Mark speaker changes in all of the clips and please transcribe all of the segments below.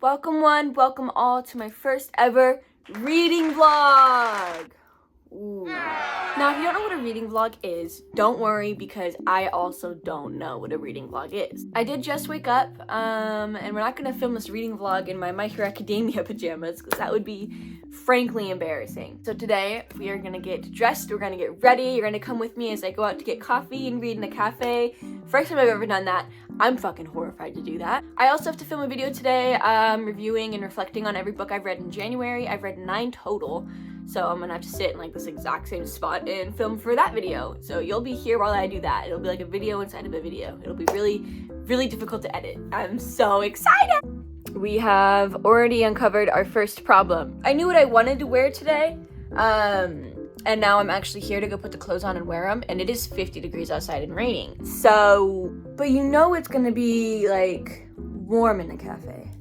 Speaker 1: Welcome one, welcome all to my first ever reading vlog. Ooh. Now, if you don't know what a reading vlog is, don't worry because I also don't know what a reading vlog is. I did just wake up, and we're not gonna film this reading vlog in my My Hero Academia pajamas because that would be frankly embarrassing. So today, we are gonna get dressed, we're gonna get ready, you're gonna come with me as I go out to get coffee and read in a cafe. First time I've ever done that. I'm fucking horrified to do that. I also have to film a video today, reviewing and reflecting on every book I've read in January. I've read 9 total. So I'm gonna have to sit in like this exact same spot and film for that video. So you'll be here while I do that. It'll be like a video inside of a video. It'll be really, really difficult to edit. I'm so excited. We have already uncovered our first problem. I knew what I wanted to wear today. And now I'm actually here to go put the clothes on and wear them. And it is 50 degrees outside and raining. So, but you know it's gonna be like warm in the cafe.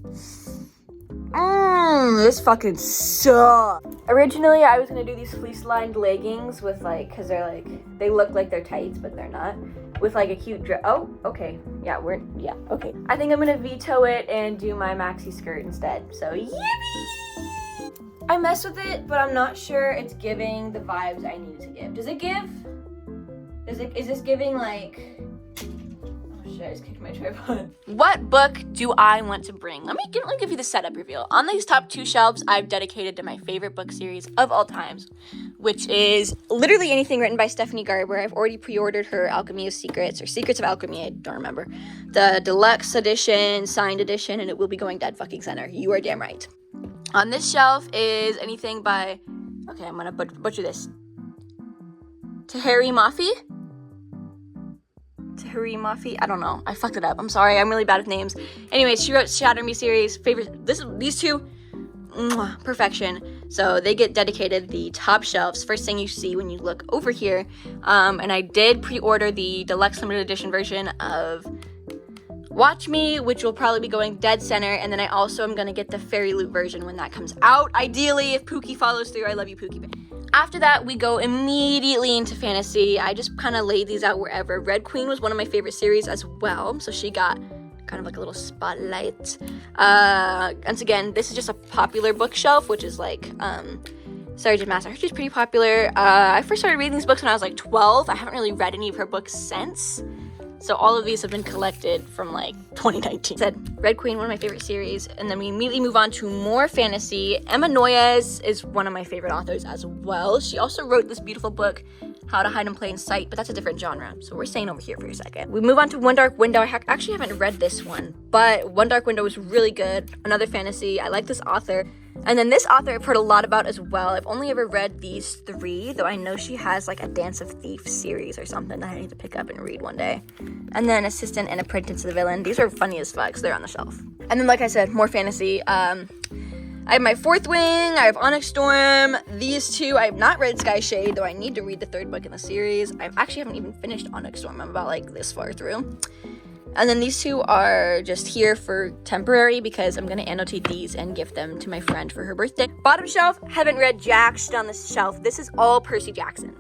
Speaker 1: This fucking sucks. Originally, I was gonna do these fleece-lined leggings with like, cause they're like, they look like they're tights, but they're not. With like a cute dress. Oh, okay. Yeah, okay. I think I'm gonna veto it and do my maxi skirt instead. So, yippee! I messed with it, but I'm not sure it's giving the vibes I need it to give. Does it give? Is this giving like, I just kicked my tripod. What book do I want to bring? Let me give you the setup reveal. On these top 2 shelves, I've dedicated to my favorite book series of all times, which is literally anything written by Stephanie Garber. I've already pre-ordered her Alchemy of Secrets, or Secrets of Alchemy, I don't remember. The deluxe edition, signed edition, and it will be going dead fucking center. You are damn right. On this shelf is anything by, okay, I'm gonna butcher this. Tahari Mafi? I don't know. I fucked it up. I'm sorry. I'm really bad with names. Anyways, she wrote Shatter Me series. These two, perfection. So they get dedicated the top shelves. First thing you see when you look over here. And I did pre-order the deluxe limited edition version of Watch Me, which will probably be going dead center. And then I also am going to get the Fairy Loot version when that comes out. Ideally, if Pookie follows through. I love you, Pookie. After that, we go immediately into fantasy. I just kind of laid these out wherever. Red Queen was one of my favorite series as well, so she got kind of like a little spotlight. Once again, this is just a popular bookshelf, which is like Sergeant Master. I heard she's pretty popular. I first started reading these books when I was like 12. I haven't really read any of her books since. So all of these have been collected from like 2019. Said Red Queen, one of my favorite series. And then we immediately move on to more fantasy. Emma Noyes is one of my favorite authors as well. She also wrote this beautiful book, How to Hide in Plain Sight, but that's a different genre. So we're staying over here for a second. We move on to One Dark Window. I actually haven't read this one, but One Dark Window was really good. Another fantasy. I like this author. And then this author I've heard a lot about as well. I've only ever read these 3, though I know she has like a Dance of Thieves series or something that I need to pick up and read one day. And then Assistant and Apprentice to the Villain. These are funny as fuck, so they're on the shelf. And then, like I said, more fantasy. I have my Fourth Wing, I have Onyx Storm. These 2, I have not read Sky Shade, though I need to read the 3rd book in the series. I actually haven't even finished Onyx Storm. I'm about like this far through. And then these 2 are just here for temporary because I'm going to annotate these and gift them to my friend for her birthday. Bottom shelf, haven't read jack shit on this shelf. This is all Percy Jackson.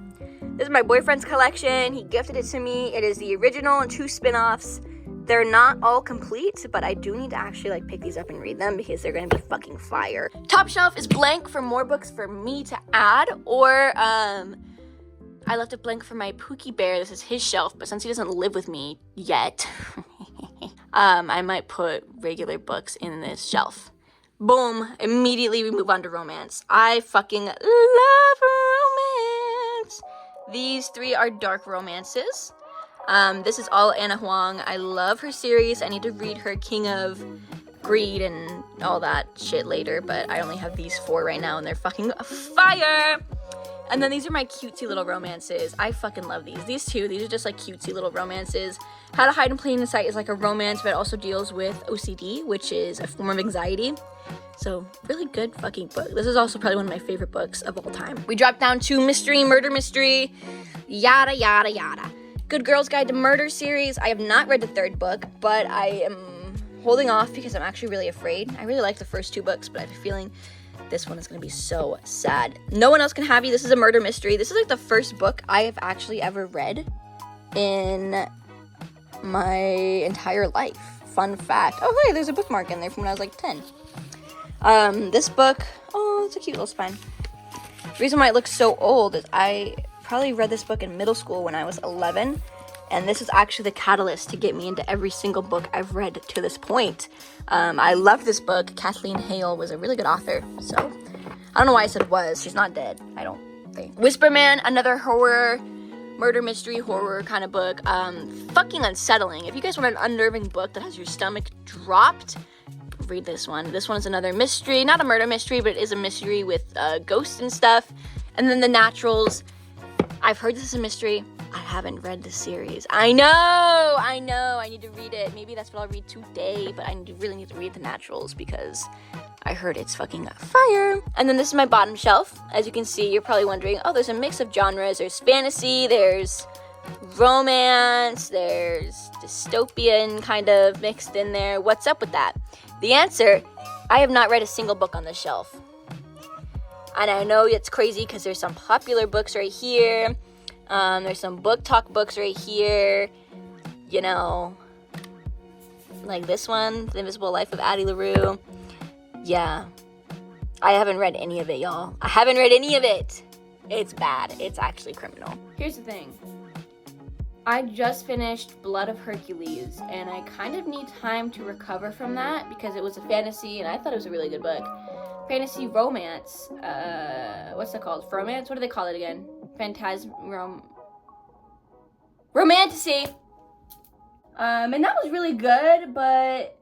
Speaker 1: This is my boyfriend's collection. He gifted it to me. It is the original and 2 spin-offs. They're not all complete, but I do need to actually like pick these up and read them because they're going to be fucking fire. Top shelf is blank for more books for me to add, or I left it blank for my Pookie Bear. This is his shelf, but since he doesn't live with me yet, I might put regular books in this shelf. Boom. Immediately we move on to romance. I fucking love romance. These 3 are dark romances. This is all Anna Huang. I love her series. I need to read her King of Greed and all that shit later, but I only have these 4 right now and they're fucking fire. And then these are my cutesy little romances. I fucking love these. These 2, these are just like cutesy little romances. How to Hide in Plain Sight is like a romance, but it also deals with OCD, which is a form of anxiety. So, really good fucking book. This is also probably one of my favorite books of all time. We drop down to mystery, murder mystery, yada, yada, yada. Good Girl's Guide to Murder series. I have not read the 3rd book, but I am holding off because I'm actually really afraid. I really like the first 2 books, but I have a feeling this one is going to be so sad. No One Else Can Have You. This is a murder mystery. This is like the first book I have actually ever read in my entire life. fun fact. Oh, hey, there's a bookmark in there from when I was like 10. This book, oh, it's a cute little spine. The reason why it looks so old is I probably read this book in middle school when I was 11. And this was actually the catalyst to get me into every single book I've read to this point. I loved this book. Kathleen Hale was a really good author. So, I don't know why I said was. She's not dead, I don't think. Whisper Man, another horror, murder mystery horror kind of book. Fucking unsettling. If you guys want an unnerving book that has your stomach dropped, read this one. This one is another mystery. Not a murder mystery, but it is a mystery with ghosts and stuff. And then The Naturals. I've heard this is a mystery. I haven't read the series. I know, I need to read it. Maybe that's what I'll read today, but I really need to read The Naturals because I heard it's fucking fire. And then this is my bottom shelf. As you can see, you're probably wondering, oh, there's a mix of genres. There's fantasy, there's romance, there's dystopian kind of mixed in there. What's up with that? The answer, I have not read a single book on this shelf. And I know it's crazy because there's some popular books right here. There's some Booktok books right here, you know, like this one, The Invisible Life of Addie LaRue. Yeah, I haven't read any of it, y'all. I haven't read any of it. It's bad. It's actually criminal. Here's the thing. I just finished Blood of Hercules, and I kind of need time to recover from that because it was a fantasy, and I thought it was a really good book. Fantasy romance. What's it called? Romance? What do they call it again? Romantasy. And that was really good, but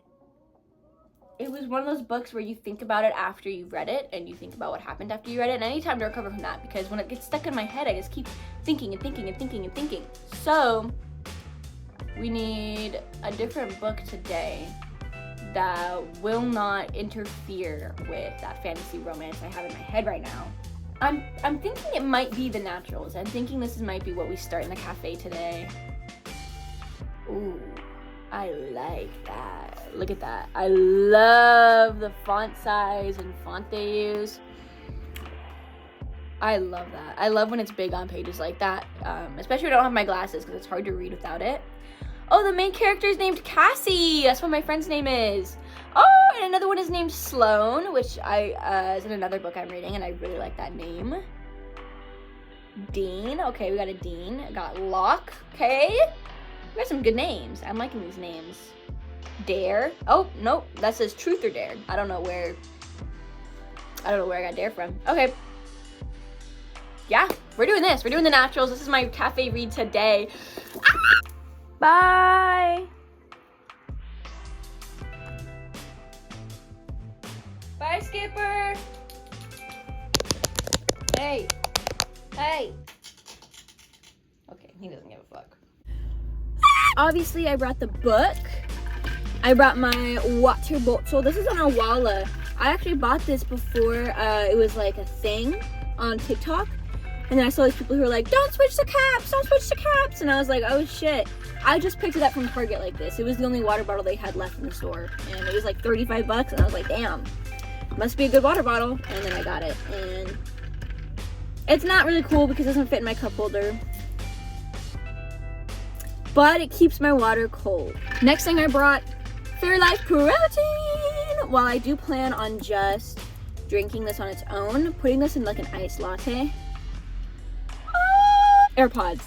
Speaker 1: it was one of those books where you think about it after you've read it, and you think about what happened after you read it, and I need time to recover from that, because when it gets stuck in my head, I just keep thinking and thinking and thinking and thinking. So, we need a different book today that will not interfere with that fantasy romance I have in my head right now. I'm thinking it might be The Naturals. I'm thinking this might be what we start in the cafe today. Ooh, I like that. Look at that. I love the font size and font they use. I love that. I love when it's big on pages like that, especially when I don't have my glasses because it's hard to read without it. Oh, the main character is named Cassie. That's what my friend's name is. Oh, and another one is named Sloane, which is in another book I'm reading, and I really like that name. Dean. Okay, we got a Dean. Got Locke. Okay. We got some good names. I'm liking these names. Dare. Oh, nope. That says Truth or Dare. I don't know where I got Dare from. Okay. Yeah, we're doing this. We're doing The Naturals. This is my cafe read today. Ah! Bye. Bye, Skipper. Hey. Hey. Okay, he doesn't give a fuck. Obviously, I brought the book. I brought my water bottle. This is an Awala. I actually bought this before it was like a thing on TikTok. And then I saw these people who were like, don't switch to caps, don't switch to caps. And I was like, oh shit. I just picked it up from Target like this. It was the only water bottle they had left in the store. And it was like 35 bucks. And I was like, damn, must be a good water bottle. And then I got it. And it's not really cool because it doesn't fit in my cup holder. But it keeps my water cold. Next thing I brought, Fairlife Protein. While I do plan on just drinking this on its own, putting this in like an iced latte. AirPods.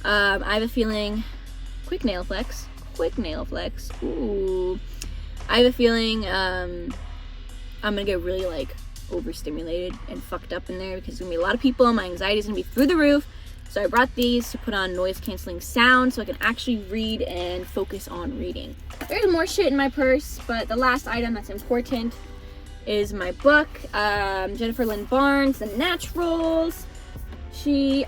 Speaker 1: I have a feeling, quick nail flex. Ooh. I have a feeling I'm gonna get really like overstimulated and fucked up in there because there's gonna be a lot of people and my anxiety's gonna be through the roof. So I brought these to put on noise canceling sound so I can actually read and focus on reading. There's more shit in my purse, but the last item that's important is my book. Jennifer Lynn Barnes, The Naturals. I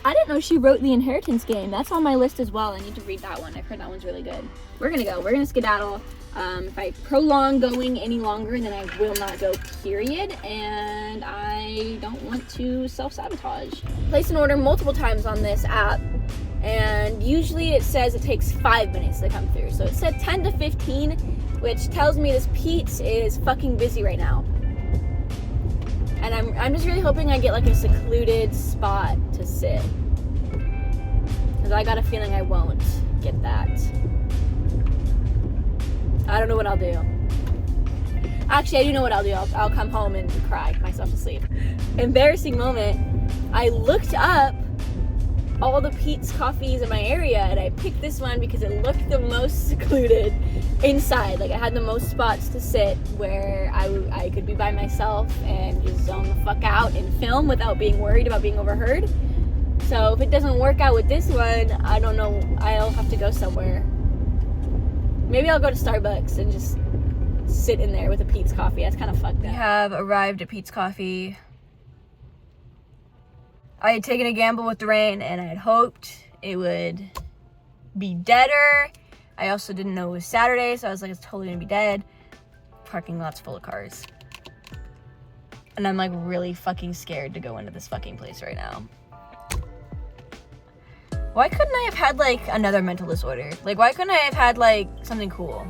Speaker 1: didn't know she wrote The Inheritance Game. That's on my list as well. I need to read that one. I've heard that one's really good. We're gonna skedaddle. If I prolong going any longer, then I will not go, period. And I don't want to self-sabotage. Place an order multiple times on this app, and usually it says it takes 5 minutes to come through. So it said 10 to 15, which tells me this Pete's is fucking busy right now. And I'm just really hoping I get like a secluded spot to sit. Because I got a feeling I won't get that. I don't know what I'll do. Actually, I do know what I'll do. I'll come home and cry myself to sleep. Embarrassing moment. I looked up all the Pete's coffees in my area, and I picked this one because it looked the most secluded inside. Like, I had the most spots to sit where I could be by myself and just zone the fuck out and film without being worried about being overheard. So if it doesn't work out with this one, I don't know. I'll have to go somewhere. Maybe I'll go to Starbucks and just sit in there with a Pete's coffee. That's kind of fucked up. We have arrived at Pete's Coffee. I had taken a gamble with the rain, and I had hoped it would be deader. I also didn't know it was Saturday, so I was like, it's totally gonna be dead. Parking lot's full of cars. And I'm like really fucking scared to go into this fucking place right now. Why couldn't I have had like another mental disorder? Like, why couldn't I have had like something cool?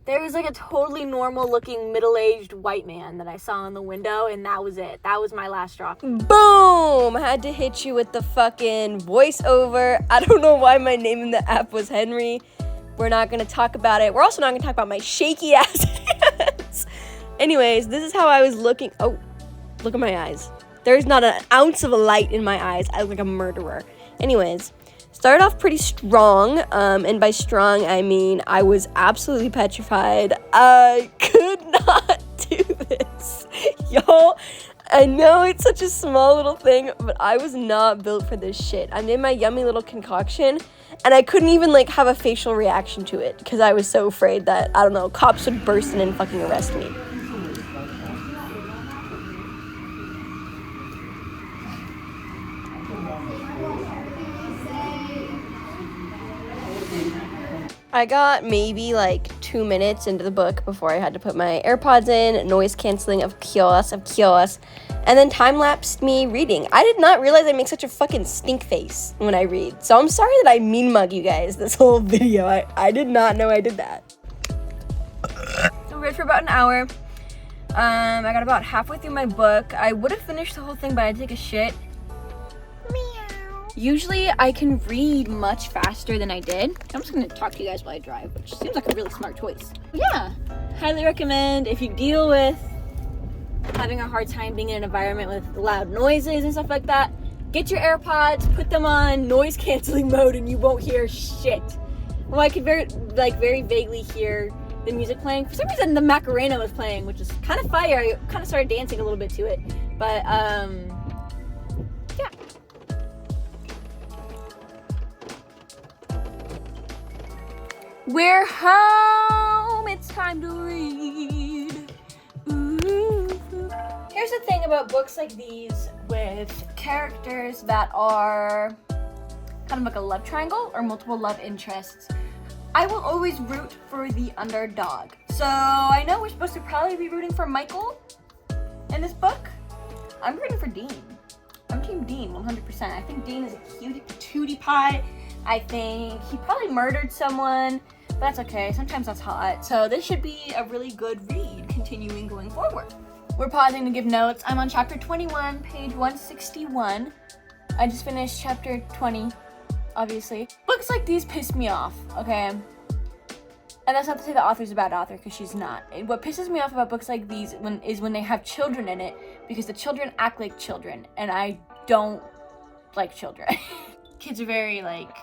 Speaker 1: There was like a totally normal looking middle-aged white man that I saw in the window, and that was it. That was my last straw. Boom! Had to hit you with the fucking voiceover. I don't know why my name in the app was Henry. We're not gonna talk about it. We're also not gonna talk about my shaky ass hands. Anyways, this is how I was looking. Oh, look at my eyes. There's not an ounce of a light in my eyes. I look like a murderer. Anyways. Started off pretty strong, and by strong, I mean I was absolutely petrified. I could not do this. Y'all, I know it's such a small little thing, but I was not built for this shit. I made my yummy little concoction, and I couldn't even, like, have a facial reaction to it, because I was so afraid that, I don't know, cops would burst in and fucking arrest me. I got maybe like 2 minutes into the book before I had to put my AirPods in, noise canceling of chaos, and then time-lapsed me reading. I did not realize I make such a fucking stink face when I read. So I'm sorry that I mean mug you guys this whole video. I did not know I did that. I read for about an hour. I got about halfway through my book. I would have finished the whole thing, but I had to take a shit. Usually I can read much faster than I did. I'm just gonna talk to you guys while I drive, which seems like a really smart choice. But yeah, highly recommend if you deal with having a hard time being in an environment with loud noises and stuff like that. Get your AirPods, put them on noise canceling mode, and you won't hear shit. Well, I could very vaguely hear the music playing. For some reason, the Macarena was playing, which is kind of fire. I kind of started dancing a little bit to it, but yeah. We're home, it's time to read. Ooh. Here's the thing about books like these with characters that are kind of like a love triangle or multiple love interests. I will always root for the underdog. So I know we're supposed to probably be rooting for Michael in this book. I'm rooting for Dean. I'm Team Dean 100%. I think Dean is a cutie pie. I think he probably murdered someone, but that's okay. Sometimes that's hot. So this should be a really good read, continuing going forward. We're pausing to give notes. I'm on chapter 21, page 161. I just finished chapter 20, obviously. Books like these piss me off, okay? And that's not to say the author's a bad author, because she's not. What pisses me off about books like these is when they have children in it, because the children act like children, and I don't like children. Kids are very, like,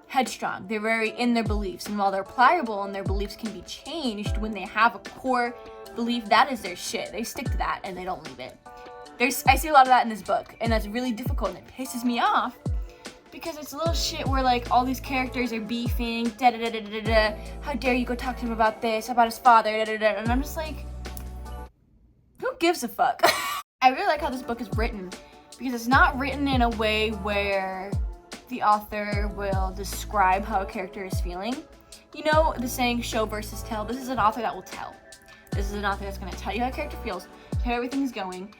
Speaker 1: headstrong. They're very in their beliefs, and while they're pliable and their beliefs can be changed, when they have a core belief, that is their shit. They stick to that and they don't leave it. I see a lot of that in this book, and that's really difficult, and it pisses me off because it's a little shit where, like, all these characters are beefing, da-da-da-da-da-da, how dare you go talk to him about this, about his father, da-da-da, and I'm just like, who gives a fuck? I really like how this book is written, because it's not written in a way where the author will describe how a character is feeling. You know the saying, show versus tell? This is an author that will tell. This is an author that's going to tell you how a character feels, tell you how everything's going,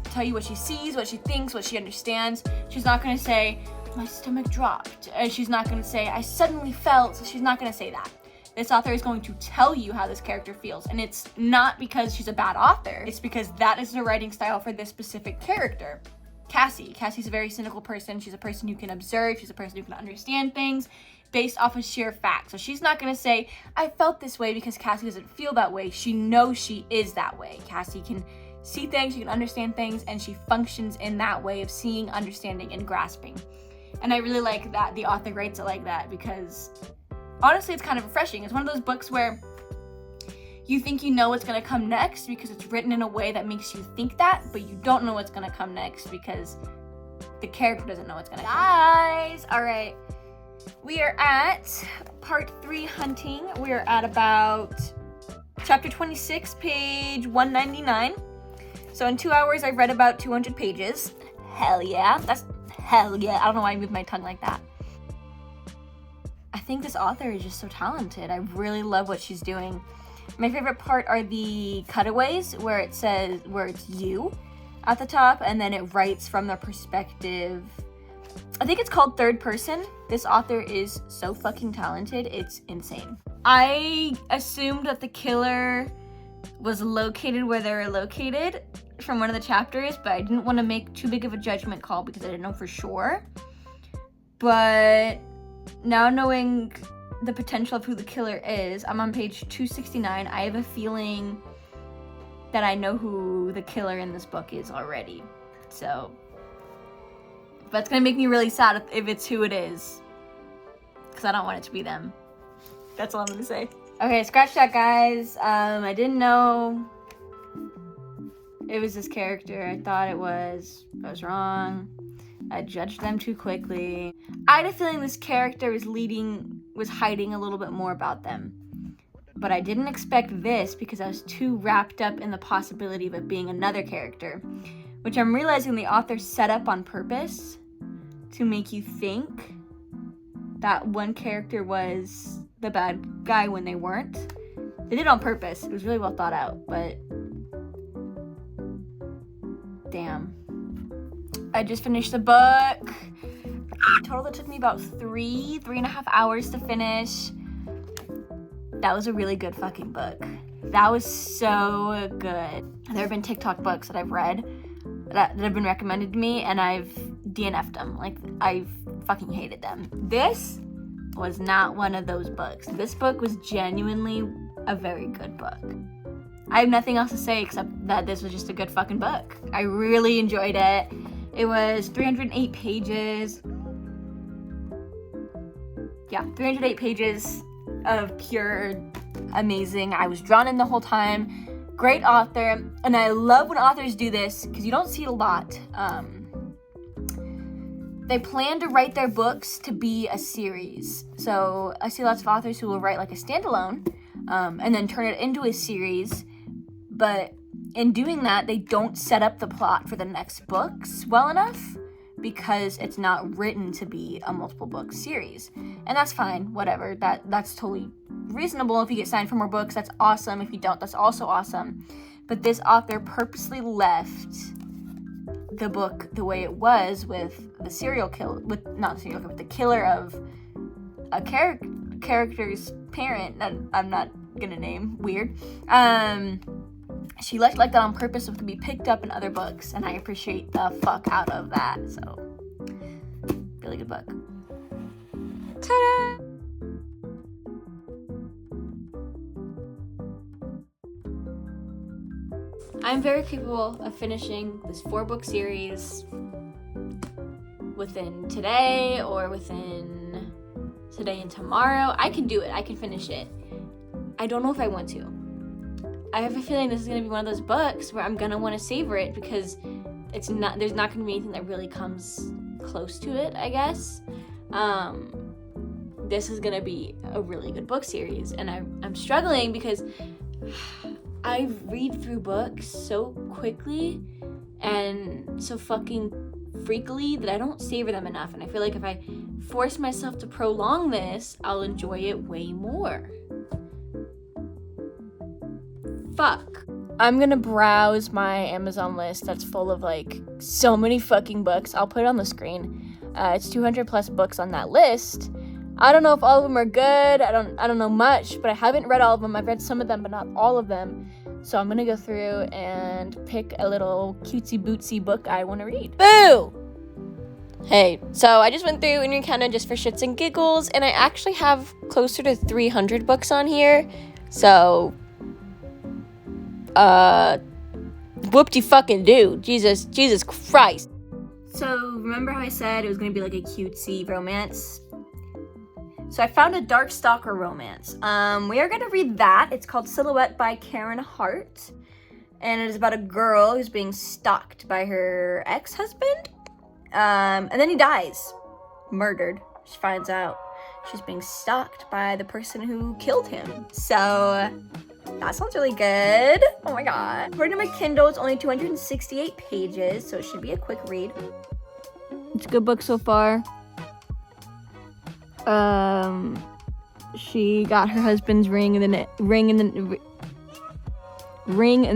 Speaker 1: tell you what she sees, what she thinks, what she understands. She's not going to say, my stomach dropped. And she's not going to say, I suddenly felt. So she's not going to say that. This author is going to tell you how this character feels. And it's not because she's a bad author. It's because that is the writing style for this specific character. Cassie's a very cynical person. She's a person who can observe. She's a person who can understand things. based off of sheer fact. So she's not gonna say, I felt this way because Cassie doesn't feel that way. She knows she is that way. Cassie can see things, she can understand things, and she functions in that way of seeing, understanding, and grasping. And I really like that the author writes it like that, because honestly, it's kind of refreshing. It's one of those books where you think you know what's gonna come next because it's written in a way that makes you think that, but you don't know what's gonna come next because the character doesn't know what's gonna come. Guys, all right. We are at part 3 hunting. We are at about chapter 26, page 199. So in 2 hours, I've read about 200 pages. Hell yeah. That's hell yeah. I don't know why I moved my tongue like that. I think this author is just so talented. I really love what she's doing. My favorite part are the cutaways where it says, where it's you at the top, and then it writes from the perspective. I think it's called third person. This author is so fucking talented. It's insane. I assumed that the killer was located where they were located from one of the chapters, but I didn't want to make too big of a judgment call because I didn't know for sure. But now knowing the potential of who the killer is, I'm on page 269. I have a feeling that I know who the killer in this book is already. So, but it's gonna make me really sad if it's who it is, because I don't want it to be them. That's all I'm gonna say. Okay, scratch that, guys. I didn't know it was this character. I thought it was. I was wrong. I judged them too quickly. I had a feeling this character was hiding a little bit more about them. But I didn't expect this because I was too wrapped up in the possibility of it being another character, which I'm realizing the author set up on purpose to make you think that one character was the bad guy when they weren't. They did it on purpose. It was really well thought out, but damn. I just finished the book. Total, that took me about 3.5 hours to finish. That was a really good fucking book. That was so good. There have been TikTok books that I've read that have been recommended to me, and I've DNF'd them. Like, I've fucking hated them. This was not one of those books. This book was genuinely a very good book. I have nothing else to say except that this was just a good fucking book. I really enjoyed it. It was 308 pages. Yeah, 308 pages of pure amazing. I was drawn in the whole time. Great author. And I love when authors do this because you don't see it a lot. They plan to write their books to be a series. So I see lots of authors who will write like a standalone and then turn it into a series. But in doing that, they don't set up the plot for the next books well enough because it's not written to be a multiple book series. And that's fine, whatever. That's totally reasonable. If you get signed for more books, that's awesome. If you don't, that's also awesome. But this author purposely left the book the way it was with the serial killer, with the killer of a character's parent that I'm not gonna name. Weird. She left like that on purpose so it could be picked up in other books, and I appreciate the fuck out of that. So, really good book. Ta-da! I'm very capable of finishing this 4-book series within today or within today and tomorrow. I can do it. I can finish it. I don't know if I want to. I have a feeling this is going to be one of those books where I'm going to want to savor it because there's not going to be anything that really comes close to it, I guess. This is going to be a really good book series, and I'm struggling because I read through books so quickly and so fucking freakily that I don't savor them enough, and I feel like if I force myself to prolong this, I'll enjoy it way more. Fuck. I'm gonna browse my Amazon list that's full of like so many fucking books. I'll put it on the screen. It's 200 plus books on that list. I don't know if all of them are good. I don't know much, but I haven't read all of them. I've read some of them, but not all of them. So I'm gonna go through and pick a little cutesy bootsy book I want to read. Boo! Hey, so I just went through and kind of just for shits and giggles, and I actually have closer to 300 books on here. So, whoop-de-fucking-do. Jesus Christ. So, remember how I said it was going to be like a cutesy romance? So I found a Darkstalker romance. We are going to read that. It's called Silhouette by Karen Hart. And it is about a girl who's being stalked by her ex-husband. And then he dies. Murdered. She finds out she's being stalked by the person who killed him. So that sounds really good. Oh my god. According to my Kindle, it's only 268 pages, so it should be a quick read. It's a good book so far. She got her husband's ring in the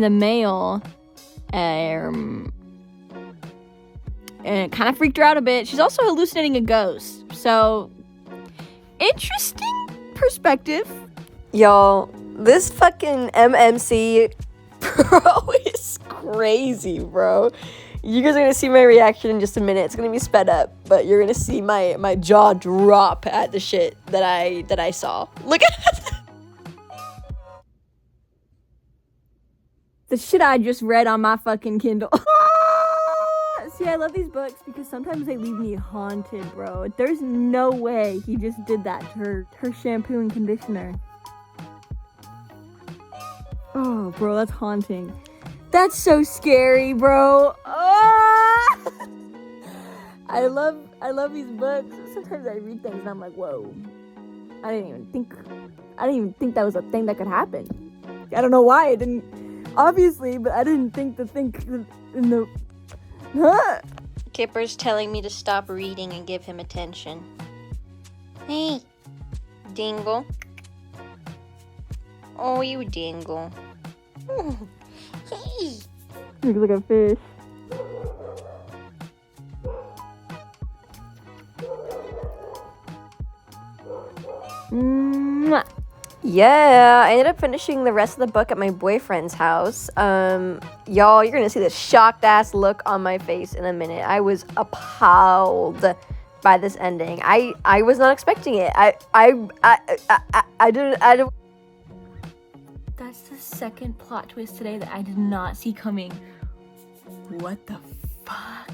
Speaker 1: mail, and it kind of freaked her out a bit. She's also hallucinating a ghost, so interesting perspective. Y'all, this fucking MMC bro is crazy, bro. You guys are gonna see my reaction in just a minute. It's gonna be sped up, but you're gonna see my jaw drop at the shit that I saw. Look at that. The shit I just read on my fucking Kindle. See, I love these books because sometimes they leave me haunted, bro. There's no way he just did that to her shampoo and conditioner. Oh, bro, that's haunting. That's so scary, bro. Oh! I love these books. Sometimes I read things and I'm like, whoa. I didn't even think that was a thing that could happen. I don't know why I didn't, obviously, but I didn't think in the huh? Kipper's telling me to stop reading and give him attention. Hey, Dingle. Oh, you Dingle. Oh. Hey. Looks like a fish. Yeah, I ended up finishing the rest of the book at my boyfriend's house. Y'all, you're gonna see this shocked ass look on my face in a minute. I was appalled by this ending. I was not expecting it. I didn't. That's the second plot twist today that I did not see coming. What the fuck?